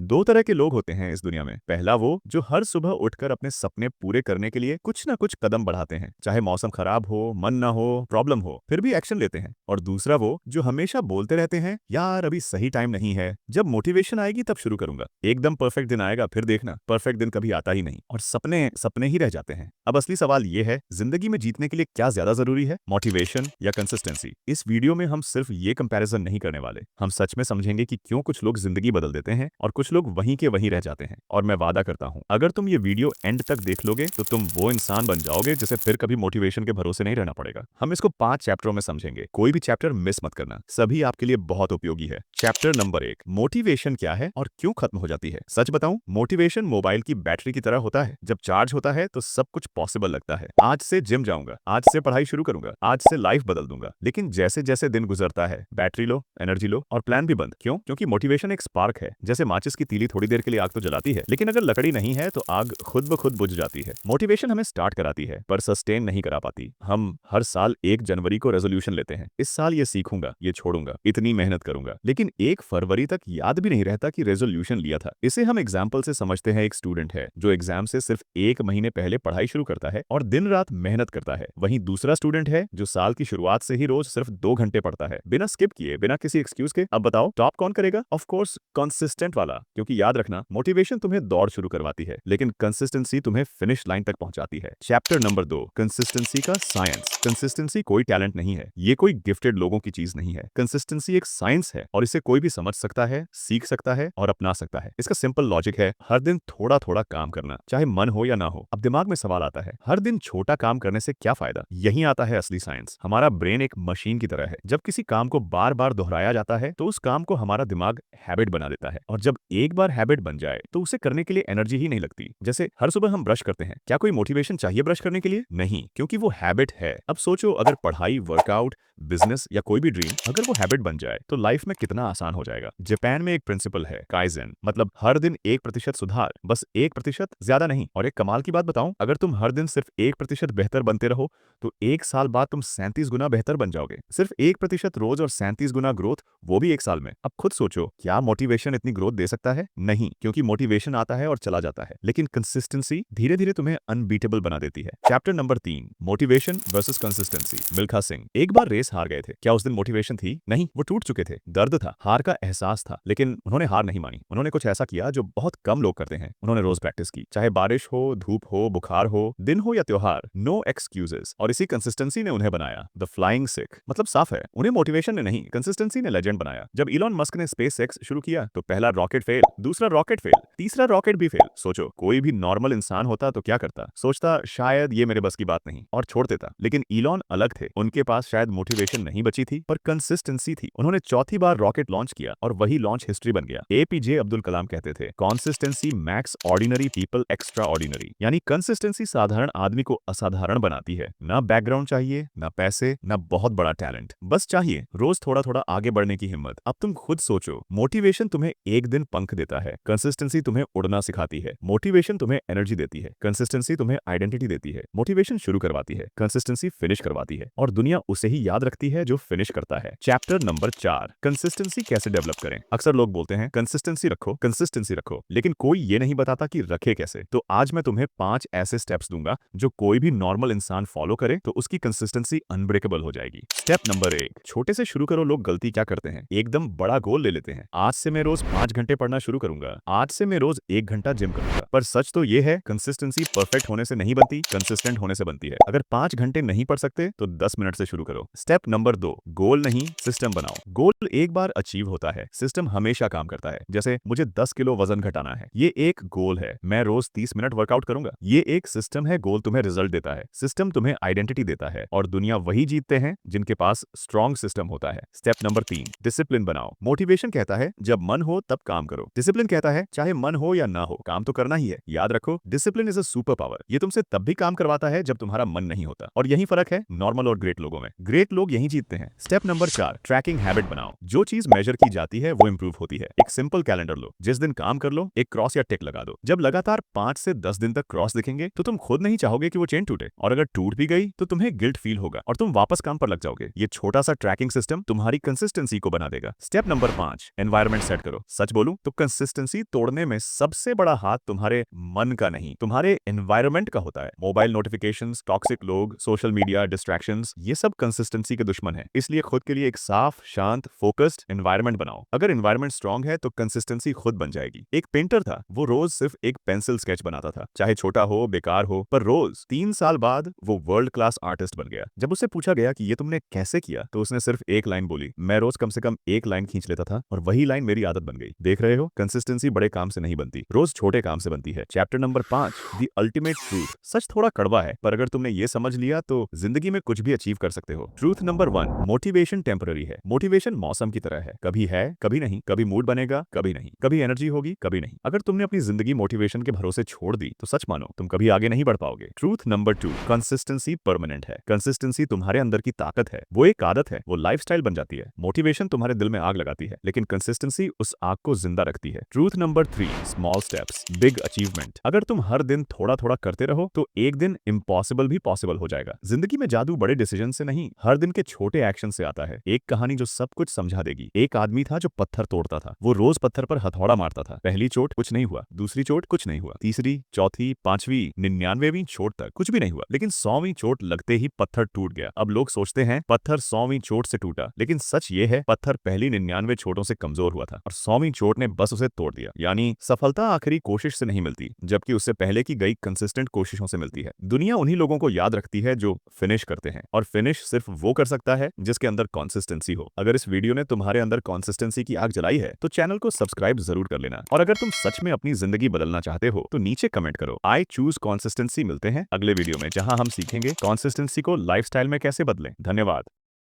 दो तरह के लोग होते हैं इस दुनिया में। पहला वो जो हर सुबह उठकर अपने सपने पूरे करने के लिए कुछ ना कुछ कदम बढ़ाते हैं, चाहे मौसम खराब हो, मन ना हो, प्रॉब्लम हो, फिर भी एक्शन लेते हैं। और दूसरा वो जो हमेशा बोलते रहते हैं, यार अभी सही टाइम नहीं है, जब मोटिवेशन आएगी तब शुरू करूंगा। एकदम परफेक्ट दिन आएगा, फिर देखना परफेक्ट दिन कभी आता ही नहीं और सपने सपने ही रह जाते हैं। अब असली सवाल ये है, जिंदगी में जीतने के लिए क्या ज्यादा जरूरी है, मोटिवेशन या कंसिस्टेंसी? इस वीडियो में हम सिर्फ ये कंपैरिजन नहीं करने वाले, हम सच में समझेंगे कि क्यों कुछ लोग जिंदगी बदल देते हैं और कुछ लोग वहीं के वहीं रह जाते हैं। और मैं वादा करता हूं, अगर तुम ये वीडियो एंड तक देख लोगे तो तुम वो इंसान बन जाओगे जिसे फिर कभी मोटिवेशन के भरोसे नहीं रहना पड़ेगा। हम इसको 5 चैप्टरों में समझेंगे, कोई भी चैप्टर मिस मत करना, सभी आपके लिए बहुत उपयोगी है। चैप्टर नंबर 1, मोटिवेशन क्या है और क्यों खत्म हो जाती है। सच बताऊं, मोटिवेशन मोबाइल की बैटरी की तरह होता है, जब चार्ज होता है तो सब कुछ पॉसिबल लगता है। आज से जिम जाऊंगा, आज से पढ़ाई शुरू करूंगा, आज से लाइफ बदल दूंगा। लेकिन जैसे जैसे दिन गुजरता है, बैटरी लो, एनर्जी लो और प्लान भी बंद। क्यों? क्योंकि मोटिवेशन एक स्पार्क है, जैसे माचिस की तीली थोड़ी देर के लिए आग तो जलाती है, लेकिन अगर लकड़ी नहीं है तो आग खुद ब खुद बुझ जाती है। मोटिवेशन हमें स्टार्ट कराती है पर सस्टेन नहीं करा पाती। हम हर साल 1 जनवरी को रेजोल्यूशन लेते हैं, इस साल ये सीखूंगा, ये छोड़ूंगा, इतनी मेहनत करूंगा, लेकिन 1 फरवरी तक याद भी नहीं रहता कि रेजोल्यूशन लिया था। इसे हम एग्जाम्पल से समझते हैं। एक स्टूडेंट है जो एग्जाम से सिर्फ 1 महीने पहले पढ़ाई शुरू करता है और दिन रात मेहनत करता है। वहीं दूसरा स्टूडेंट है जो साल की शुरुआत से ही रोज सिर्फ 2 घंटे पढ़ता है, बिना स्किप किए, बिना किसी एक्सक्यूज के। अब बताओ टॉप कौन करेगा? ऑफ कोर्स कंसिस्टेंट वाला, क्योंकि याद रखना, मोटिवेशन तुम्हें दौड़ शुरू करवाती है, लेकिन कंसिस्टेंसी तुम्हें फिनिश लाइन तक पहुंचाती है। चैप्टर नंबर 2, कंसिस्टेंसी का साइंस। कंसिस्टेंसी कोई टैलेंट नहीं है, ये कोई गिफ्टेड लोगों की चीज नहीं है। कंसिस्टेंसी एक साइंस है और इसे कोई भी समझ सकता है, सीख सकता है और अपना सकता है। इसका सिंपल लॉजिक है, हर दिन थोड़ा थोड़ा काम करना, चाहे मन हो या ना हो। अब दिमाग में सवाल आता है, हर दिन छोटा काम करने से क्या फायदा? यहीं आता है असली साइंस। हमारा ब्रेन एक मशीन की तरह है, जब किसी काम को बार बार दोहराया जाता है तो उस काम को हमारा दिमाग हैबिट बना देता है, और जब एक बार हैबिट बन जाए तो उसे करने के लिए एनर्जी ही नहीं लगती। जैसे हर सुबह हम ब्रश करते हैं, क्या कोई मोटिवेशन चाहिए ब्रश करने के लिए? नहीं, क्योंकि वो हैबिट है। अब सोचो, अगर पढ़ाई, वर्कआउट, बिजनेस या कोई भी ड्रीम अगर वो हैबिट बन जाए तो लाइफ में कितना आसान हो जाएगा। जापान में एक प्रिंसिपल है, काइजन, मतलब हर दिन 1% सुधार, बस 1%, ज्यादा नहीं। और एक कमाल की बात बताऊं, अगर तुम हर दिन सिर्फ 1% बेहतर बनते रहो तो 1 साल बाद तुम 37 गुना बेहतर बन जाओगे। सिर्फ 1% रोज और 37 गुना ग्रोथ, वो भी 1 साल में। अब खुद सोचो, क्या मोटिवेशन इतनी ग्रोथ दे सकता है? नहीं, क्योंकि मोटिवेशन आता है और चला जाता है, लेकिन कंसिस्टेंसी धीरे धीरे तुम्हें अनबीटेबल बना देती है। Chapter number 3, motivation versus consistency. Milkha Singh एक बार रेस हार गए थे। क्या उस दिन मोटिवेशन थी? नहीं, वो टूट चुके थे। दर्द था, हार का एहसास था, लेकिन उन्होंने हार नहीं मानी। उन्होंने कुछ ऐसा किया जो बहुत कम लोग करते हैं। उन्होंने रोज प्रैक्टिस की, चाहे बारिश हो, धूप हो, बुखार हो, दिन हो या त्योहार। No excuses. और इसी कंसिस्टेंसी ने उन्हें बनाया द फ्लाइंग सिख। मतलब साफ है, उन्हें मोटिवेशन ने नहीं, कंसिस्टेंसी ने लेजेंड बनाया। जब इलॉन मस्क ने स्पेस एक्स शुरू किया तो पहला रॉकेट फेल, दूसरा रॉकेट फेल, तीसरा रॉकेट भी फेल। सोचो, कोई भी नॉर्मल इंसान होता तो क्या करता? सोचता शायद ये मेरे बस की बात नहीं और छोड़ देता। लेकिन इलॉन अलग थे, उनके पास शायद मोटिवेशन नहीं बची थी पर कंसिस्टेंसी थी। उन्होंने चौथी बार रॉकेट लॉन्च किया और वही लॉन्च हिस्ट्री बन गया। एपीजे अब्दुल कलाम कहते थे, consistency max ordinary people extra ordinary. यानी कंसिस्टेंसी साधारण आदमी को असाधारण बनाती है। ना बैकग्राउंड चाहिए, ना पैसे, ना बहुत बड़ा टैलेंट, बस चाहिए रोज थोड़ा थोड़ा आगे बढ़ने की हिम्मत। अब तुम खुद सोचो, मोटिवेशन तुम्हें एक दिन पंख देता है, कंसिस्टेंसी तुम्हें उड़ना सिखाती है। मोटिवेशन तुम्हें एनर्जी देती है, कंसिस्टेंसी तुम्हें आइडेंटिटी देती है। मोटिवेशन शुरू करवाती है, कंसिस्टेंसी फिनिश करवाती है, और दुनिया उसे ही याद रखती है जो फिनिश करता है। चैप्टर नंबर 4, कंसिस्टेंसी कैसे डेवलप करें। अक्सर लोग बोलते हैं कंसिस्टेंसी रखो, कंसिस्टेंसी रखो, लेकिन कोई ये नहीं बताता कि रखे कैसे। तो आज मैं तुम्हें 5 ऐसे स्टेप्स दूंगा जो कोई भी नॉर्मल इंसान फॉलो करे तो उसकी कंसिस्टेंसी अनब्रेकेबल हो जाएगी। स्टेप नंबर 1, छोटे से शुरू करो। लोग गलती क्या करते हैं, एकदम बड़ा गोल ले लेते हैं। आज से मैं रोज 5 घंटे पढ़ना शुरू करूंगा, आज से मैं रोज 1 घंटा जिम करूंगा। पर सच तो ये है, कंसिस्टेंसी परफेक्ट होने से नहीं बनती, कंसिस्टेंट होने से बनती है। अगर 5 घंटे नहीं पढ़ सकते तो 10 मिनट से शुरू करो। स्टेप नंबर 2, गोल नहीं सिस्टम बनाओ। गोल एक बार अचीव होता है, सिस्टम हमेशा काम करता है। जैसे मुझे 10 किलो वजन घटाना है, ये एक गोल है। मैं रोज 30 मिनट वर्कआउट करूंगा, ये एक सिस्टम है। गोल तुम्हें रिजल्ट देता है, सिस्टम तुम्हें आइडेंटिटी देता है, और दुनिया वही जीतते हैं जिनके पास स्ट्रॉन्ग सिस्टम होता है। स्टेप नंबर 3, डिसिप्लिन बनाओ। मोटिवेशन कहता है जब मन हो तब काम करो, डिसिप्लिन कहता है चाहे मन हो या ना हो, काम तो करना ही है। याद रखो, discipline is a super power. ये तुमसे तब भी काम करवाता है जब तुम्हारा मन नहीं होता, और यही फर्क है नॉर्मल और ग्रेट लोगों में। ग्रेट लोग यही जीतते हैं। स्टेप नंबर 4, ट्रैकिंग हैबिट बनाओ। जो चीज मेजर की जाती है वो इंप्रूव होती है। एक सिंपल कैलेंडर लो, जिस दिन काम कर लो एक क्रॉस या टिक लगा दो। जब लगातार 5 से 10 दिन तक क्रॉस दिखेंगे तो तुम खुद नहीं चाहोगे कि वो चेन टूटे, और अगर टूट भी गई तो तुम्हें गिल्ट फील होगा और तुम वापस काम पर लग जाओगे। ये छोटा सा ट्रैकिंग सिस्टम तुम्हारी कंसिस्टेंसी को बना देगा। स्टेप नंबर 5, एनवायरनमेंट सेट करो। सच बोलूं तो कंसिस्टेंसी तोड़ने में सबसे बड़ा हाथ तुम्हारे मन का नहीं, तुम्हारे एनवायरनमेंट का होता है। मोबाइल नोटिफिकेशंस, टॉक्सिक लोग, सोशल मीडिया, डिस्ट्रैक्शंस, ये सब कंसिस्टेंसी के दुश्मन है। इसलिए खुद के लिए एक साफ, शांत, फोकस्ड एनवायरनमेंट बनाओ। अगर एनवायरनमेंट स्ट्रांग है तो कंसिस्टेंसी खुद बन जाएगी। एक पेंटर था, वो रोज सिर्फ एक पेंसिल स्केच बनाता था, चाहे छोटा हो, बेकार हो, पर रोज। 3 साल बाद वो वर्ल्ड क्लास आर्टिस्ट बन गया। जब उससे पूछा गया कि ये तुमने कैसे किया, तो उसने सिर्फ एक लाइन बोली, मैं रोज कम से कम एक लाइन खींच लेता था और वही लाइन मेरी आदत बन गई। देख रहे हो, कंसिस्टेंसी बड़े काम से नहीं बनती, रोज छोटे काम से बनती है। Chapter number 5, the ultimate truth. सच थोड़ा कड़वा है, पर अगर तुमने ये समझ लिया तो जिंदगी में कुछ भी अचीव कर सकते हो। ट्रूथ नंबर 1, मोटिवेशन टेम्पररी है। मोटिवेशन मौसम की तरह है, कभी है, कभी नहीं, कभी मूड बनेगा, कभी नहीं, कभी एनर्जी होगी, कभी नहीं। अगर तुमने अपनी जिंदगी मोटिवेशन के भरोसे छोड़ दी तो सच मानो तुम कभी आगे नहीं बढ़ पाओगे। ट्रूथ नंबर 2, कंसिस्टेंसी परमानेंट है। कंसिस्टेंसी तुम्हारे अंदर की ताकत है, वो एक आदत है, वो लाइफस्टाइल बन जाती है। मोटिवेशन तुम्हारे दिल में आग लगाती है, लेकिन कंसिस्टेंसी उस आग को जिंदा रखती है। Truth number 3, small steps big achievement. अगर तुम हर दिन थोड़ा थोड़ा करते रहो तो एक दिन इम्पॉसिबल भी पॉसिबल हो जाएगा। जिंदगी में जादू बड़े डिसीजन से नहीं, हर दिन के छोटे एक्शन से आता है। एक कहानी जो सब कुछ समझा देगी। एक आदमी था जो पत्थर तोड़ता था, वो रोज पत्थर पर हथौड़ा मारता था। पहली चोट कुछ नहीं हुआ, दूसरी चोट कुछ नहीं हुआ, तीसरी, चौथी, 5वीं, 99वीं चोट तक कुछ भी नहीं हुआ, लेकिन 100वीं चोट लगते ही पत्थर टूट गया। अब लोग सोचते हैं पत्थर 100वीं चोट से टूटा, लेकिन सच ये है पत्थर पहली 99 चोटों से कमजोर हुआ था और 100वीं चोट ने बस उसे तोड़ दिया। यानी सफलता आखिरी कोशिश से नहीं मिलती, जबकि उससे पहले की गई कंसिस्टेंट कोशिशों से मिलती है। दुनिया उन्हीं लोगों को याद रखती है जो फिनिश करते हैं, और फिनिश सिर्फ वो कर सकता है जिसके अंदर कंसिस्टेंसी हो। अगर इस वीडियो ने तुम्हारे अंदर कंसिस्टेंसी की आग जलाई है तो चैनल को सब्सक्राइब जरूर कर लेना। और अगर तुम सच में अपनी जिंदगी बदलना चाहते हो तो नीचे कमेंट करो, आई चूज कंसिस्टेंसी। मिलते हैं अगले वीडियो में, जहां हम सीखेंगे कंसिस्टेंसी को लाइफस्टाइल में कैसे बदलें। धन्यवाद।